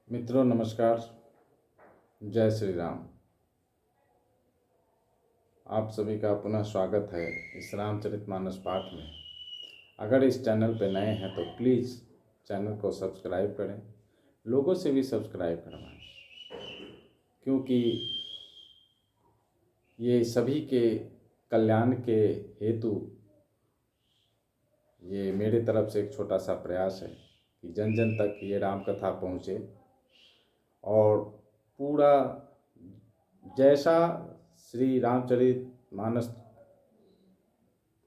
मित्रों नमस्कार। जय श्री राम। आप सभी का पुनः स्वागत है इस रामचरितमानस पाठ में। अगर इस चैनल पर नए हैं तो प्लीज़ चैनल को सब्सक्राइब करें, लोगों से भी सब्सक्राइब करवाएं, क्योंकि ये सभी के कल्याण के हेतु ये मेरे तरफ से एक छोटा सा प्रयास है कि जन जन तक ये राम कथा पहुँचे और पूरा जैसा श्री रामचरित मानस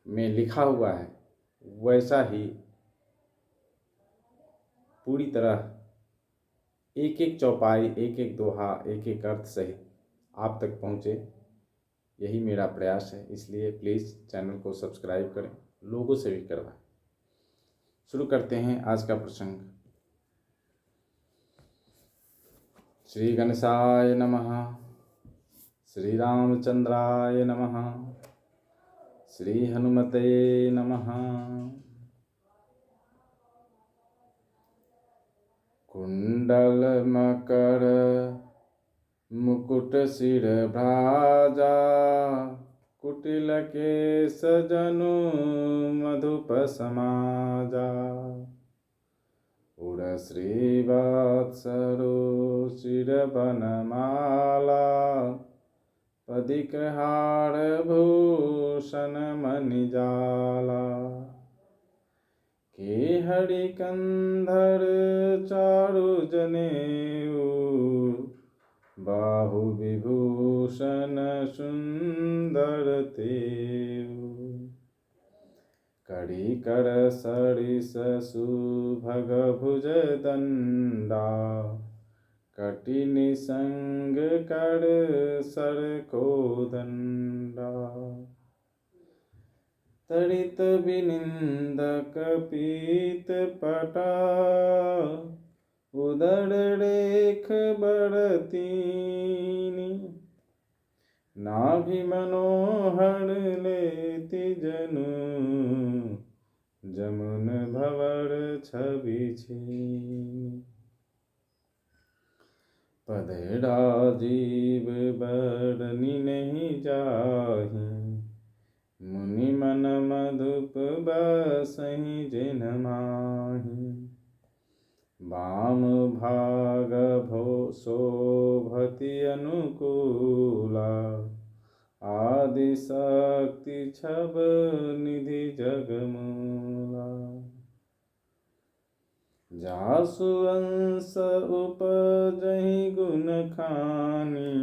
में लिखा हुआ है वैसा ही पूरी तरह एक एक चौपाई, एक एक दोहा, एक एक अर्थ सहित आप तक पहुँचे, यही मेरा प्रयास है। इसलिए प्लीज़ चैनल को सब्सक्राइब करें, लोगों से भी करवाएं। शुरू करते हैं आज का प्रसंग। श्री गणेशाय नमः, श्री रामचंद्राय नमः, श्री हनुमते नमः। कुंडल मकर मुकुट सिर भ्राजा, कुटिल के सजनु मधुप समाजा। उड़ श्री वत्सरो शिर बनमाला, पदिक हार भूषण मणिजाला। के हरि कंधर चारु जनेऊ, बाहु विभूषण सुंदर तेऊ। कड़ी कर सरिस सुभग भुज दंडा, कटि निसंग कर सर को दंडा। तड़ित विनिंदक पीत पटा, उदर रेख बरतीनी। नाभि मनोहर लेति जनु, जमुन भंवर छवि छीनी। पद राजीव बरनि नहीं जाहि, मुनि मन मधुप बसहि जिन माहि। वाम भाग भो शोभति अनुकूला, आदि शक्ति छब निधि जगमूला। जासु अंश उपजहि गुण खानी,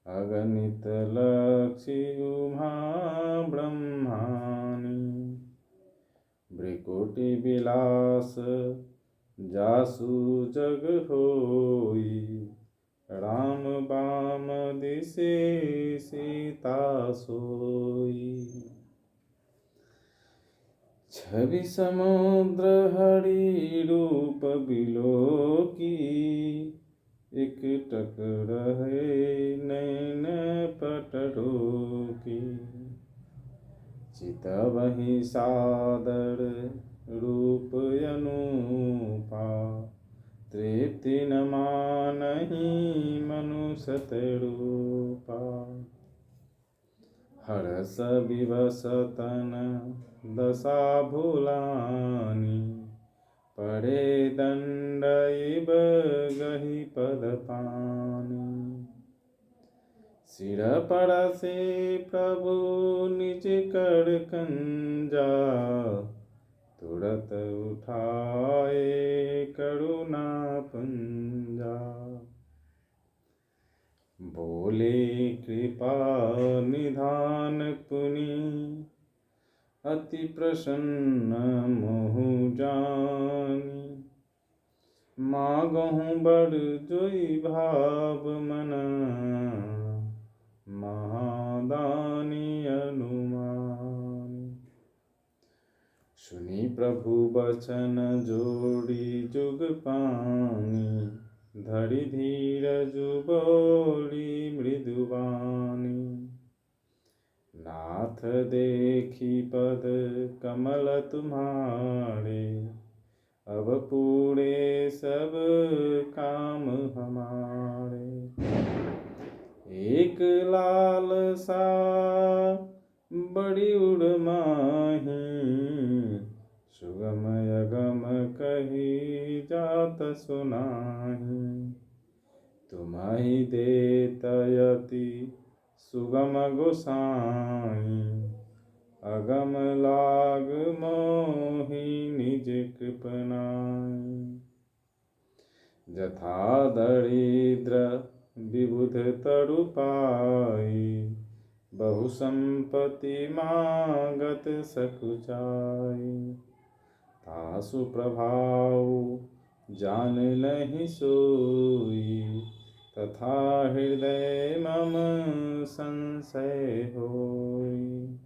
अगणित लक्षि उमा ब्रह्मानी। भ्रिकुटि विलास जासु जग होई, राम बाम दिसे सीता सोई। छवि समुद्र हरि रूप बिलोकी, एकटक रहे नैन पट रोकी। चितवहि सादर रूप अनूपा, तृप्ति न मानहि मनु सतरूपा। हरस विवस तन दशा भुलानी, पड़े दंड इब गहि पद पानी। सिर परसे प्रभु निज कर कंजा, तुरत उठाए करुणा पुंजा। बोले कृपा निधान पुनि, अति प्रसन्न मोहु जानी। मागहु बड़ जोई भाव मना, महादानी अनुमानी। सुनी प्रभु बचन जोड़ी जुग पानी, धरि धीरजु बोली मृदुवानी। नाथ देखी पद कमल तुम्हारे, अब पूरे सब कही जात सुनाही। तुम्हि देत यति सुगम गोसाई, अगम लाग मोहि निज कृपनाई। जथा दरिद्र विबुध तरु पाई, बहु संपत्ति मांगत सकुचाई। तासु प्रभाव जान नहीं सोई, तथा हृदय मम संशय होई।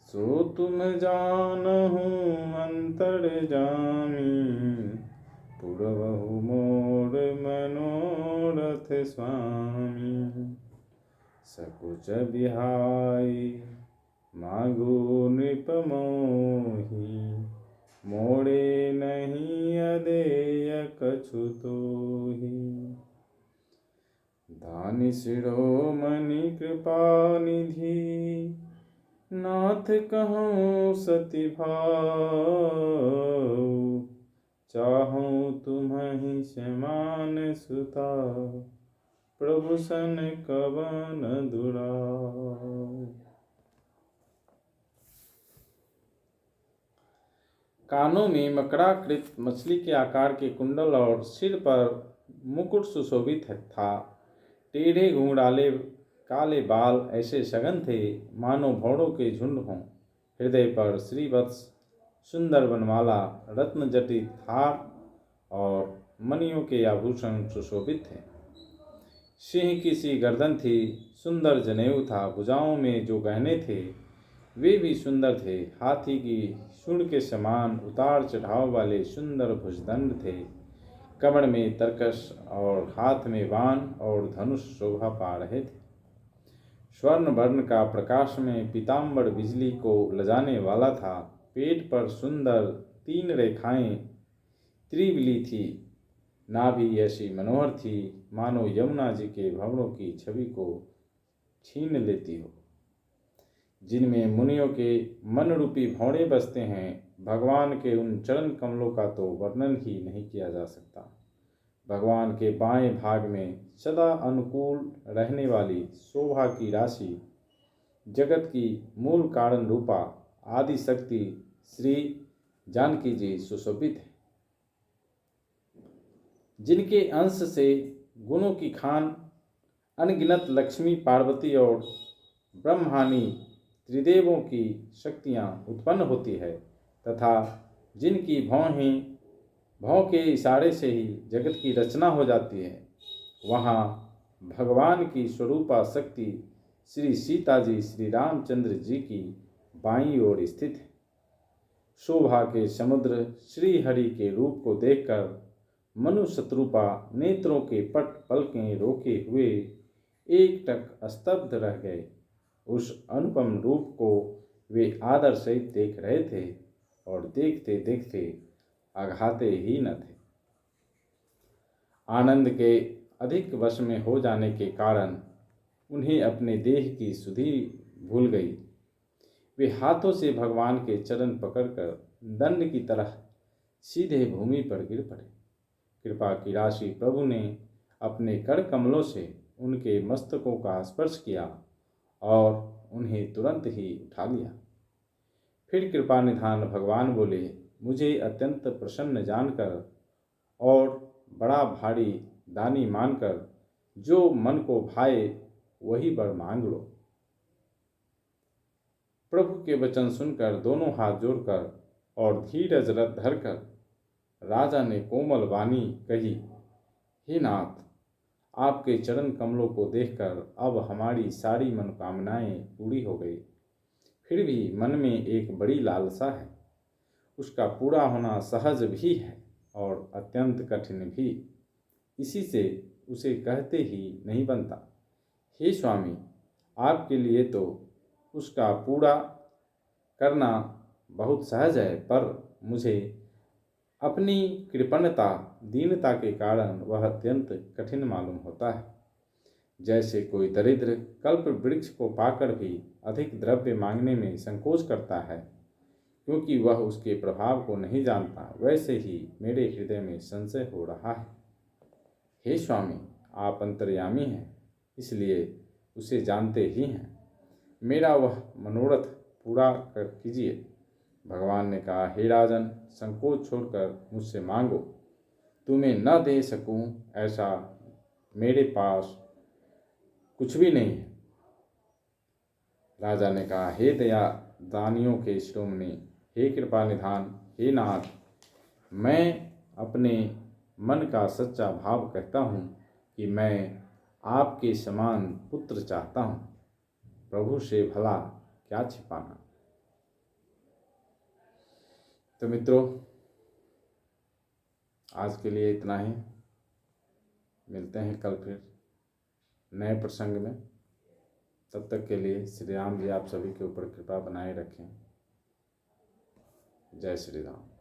सो तुम जानहु अंतर्जामी, पुरवहु मोर मनोरथ स्वामी। सकुच बिहाई मांगो नृप मोहि, मोड़े नहीं अदेय कछु तोहि। दानि शिरोमणि कृपा निधि, नाथ कहूँ सति भाव। चाहूँ तुम्हि समान सुता, प्रभु सन कवन दुराव। कानों में मकड़ाकृत मछली के आकार के कुंडल और सिर पर मुकुट सुशोभित था। टेढ़े घुंघराले काले बाल ऐसे सघन थे मानो भौरों के झुंड हों। हृदय पर श्रीवत्स सुंदर बनमाला, रत्न जटित हार और मणियों के आभूषण सुशोभित थे। सिंह की सी गर्दन थी, सुंदर जनेऊ था। भुजाओं में जो गहने थे वे भी सुंदर थे। हाथी की सूंड के समान उतार चढ़ाव वाले सुंदर भुजदंड थे। कमर में तरकश और हाथ में बाण और धनुष शोभा पा रहे थे। स्वर्ण वर्ण का प्रकाश में पीताम्बर बिजली को लजाने वाला था। पेट पर सुंदर 3 रेखाएं त्रिबली थी। नाभि ऐसी मनोहर थी मानो यमुना जी के भंवरों की छवि को छीन लेती हो, जिनमें मुनियों के मन रूपी भौरे बसते हैं। भगवान के उन चरण कमलों का तो वर्णन ही नहीं किया जा सकता। भगवान के बाएं भाग में सदा अनुकूल रहने वाली शोभा की राशि, जगत की मूल कारण रूपा आदि शक्ति श्री जानकी जी सुशोभित है, जिनके अंश से गुणों की खान अनगिनत लक्ष्मी, पार्वती और ब्रह्मानी त्रिदेवों की शक्तियाँ उत्पन्न होती है, तथा जिनकी भौं के इशारे से ही जगत की रचना हो जाती है। वहाँ भगवान की स्वरूपा शक्ति श्री सीता जी श्री रामचंद्र जी की बाईं ओर स्थित है। शोभा के समुद्र श्री हरि के रूप को देखकर मनु शत्रुपा नेत्रों के पट पलकें रोके हुए एकटक स्तब्ध रह गए। उस अनुपम रूप को वे आदर सहित देख रहे थे और देखते देखते अघाते ही न थे। आनंद के अधिक वश में हो जाने के कारण उन्हें अपने देह की सुधि भूल गई। वे हाथों से भगवान के चरण पकड़कर दंड की तरह सीधे भूमि पर गिर पड़े। कृपा की राशि प्रभु ने अपने कर कमलों से उनके मस्तकों का स्पर्श किया और उन्हें तुरंत ही उठा लिया। फिर कृपा निधान भगवान बोले, मुझे अत्यंत प्रसन्न जानकर और बड़ा भारी दानी मानकर जो मन को भाए वही वर मांग लो। प्रभु के वचन सुनकर दोनों हाथ जोड़कर और धीरज धरकर राजा ने कोमल वाणी कही, हे नाथ, आपके चरण कमलों को देखकर अब हमारी सारी मनोकामनाएं पूरी हो गई। फिर भी मन में एक बड़ी लालसा है। उसका पूरा होना सहज भी है और अत्यंत कठिन भी। इसी से उसे कहते ही नहीं बनता। हे स्वामी, आपके लिए तो उसका पूरा करना बहुत सहज है, पर मुझे अपनी कृपणता दीनता के कारण वह अत्यंत कठिन मालूम होता है। जैसे कोई दरिद्र कल्प वृक्ष को पाकर भी अधिक द्रव्य मांगने में संकोच करता है, क्योंकि वह उसके प्रभाव को नहीं जानता, वैसे ही मेरे हृदय में संशय हो रहा है। हे स्वामी, आप अंतर्यामी हैं, इसलिए उसे जानते ही हैं। मेरा वह मनोरथ पूरा कर कीजिए। भगवान ने कहा, हे राजन, संकोच छोड़कर मुझसे मांगो। तुम्हें न दे सकूं ऐसा मेरे पास कुछ भी नहीं है। राजा ने कहा, हे दया दानियों के शिरोमणि, हे कृपा निधान, हे नाथ, मैं अपने मन का सच्चा भाव कहता हूँ कि मैं आपके समान पुत्र चाहता हूँ। प्रभु से भला क्या छिपाना। तो मित्रों, आज के लिए इतना ही। मिलते हैं कल फिर नए प्रसंग में। तब तक के लिए श्री राम जी आप सभी के ऊपर कृपा बनाए रखें। जय श्री राम।